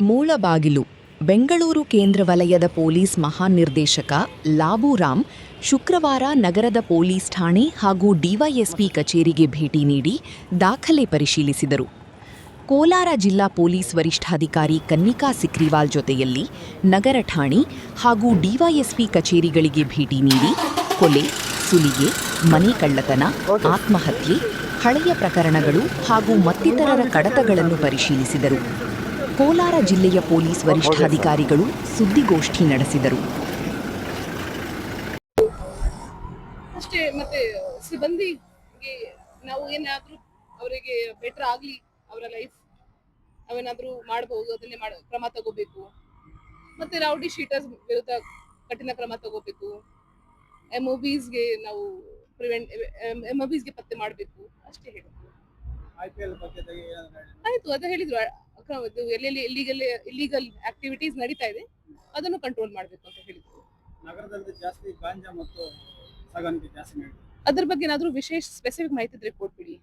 ಮೂಳಬಾಗಿಲು ಬೆಂಗಳೂರು ಕೇಂದ್ರ ವಲಯದ ಪೊಲೀಸ್ ಮಹಾನಿರ್ದೇಶಕ ಲಾಬುರಾಮ್ ಶುಕ್ರವಾರ ನಗರದ ಪೊಲೀಸ್ ಠಾಣೆ ಹಾಗೂ ಡಿವೈಎಸ್ಪಿ ಕಚೇರಿಗೆ ಭೇಟಿ ನೀಡಿ ದಾಖಲೆ ಪರಿಶೀಲಿಸಿದರು. ಕೋಲಾರ ಜಿಲ್ಲಾ ಪೊಲೀಸ್ ವರಿಷ್ಠಾಧಿಕಾರಿ ಕನ್ನಿಕಾ ಸಿಕ್ರಿವಾಲ್ ಜೊತೆಯಲ್ಲಿ ನಗರ ಠಾಣೆ ಹಾಗೂ ಡಿವೈಎಸ್ಪಿ ಕಚೇರಿಗಳಿಗೆ ಭೇಟಿ ನೀಡಿ ಕೊಲೆ, ಸುಲಿಗೆ, ಮನೆ ಕಳ್ಳತನ, ಆತ್ಮಹತ್ಯೆ, ಹಳೆಯ ಪ್ರಕರಣಗಳು ಹಾಗೂ ಮತ್ತಿತರರ ಕಡತಗಳನ್ನು ಪರಿಶೀಲಿಸಿದರು. ಕೋಲಾರ ಜಿಲ್ಲೆಯ ಪೊಲೀಸ್ ವರಿಷ್ಠಾಧಿಕಾರಿಗಳು ಸುದ್ದಿಗೋಷ್ಠಿ ನಡೆಸಿದರು. ಅಷ್ಟೇ. ಮತ್ತೆ ಸಿಬ್ಬಂದಿಗೆ ನಾವು ಏನಾದರೂ ಅವರಿಗೆ ಬೆಟರ್ ಆಗಲಿ, ಅವರ ಲೈಫ್ ನಾವೇನಾದರೂ ಮಾಡಬಹುದು, ಅದನ್ನೇ ಕ್ರಮ ತಗೋಬೇಕು. ಮತ್ತೆ ರೌಡಿ ಶೀಟರ್ಸ್ ವಿರುದ್ಧ ಕಠಿಣ ಕ್ರಮ ತಗೋಬೇಕು. MOBsಗೆ ನಾವು MOBsಗೆ ಪತ್ತೆ ಮಾಡಬೇಕು, ಅಷ್ಟೇ ಹೇಳಿದ್ರು. ಆಯ್ತು, ಅದೇ ಹೇಳಿದ್ರು. ಎಲ್ಲೆಲ್ಲಿ ಇಲ್ಲಿಗಲ್ ಆಕ್ಟಿವಿಟೀಸ್ ನಡೀತಾ ಇದೆ, ಅದನ್ನು ಕಂಟ್ರೋಲ್ ಮಾಡಬೇಕು ಅಂತ ಹೇಳಿದ್ರು. ನಗರದಲ್ಲಿ ಜಾಸ್ತಿ ಗಾಂಜಾ ಮತ್ತು ಸಾಗಾಣಿಕೆ ಜಾಸ್ತಿ. ಅದ್ರ ಬಗ್ಗೆ ಏನಾದರೂ ವಿಶೇಷ ಸ್ಪೆಸಿಫಿಕ್ ಮಾಹಿತಿ ಇದ್ರೆ ಕೊಟ್ಬಿಡಿ.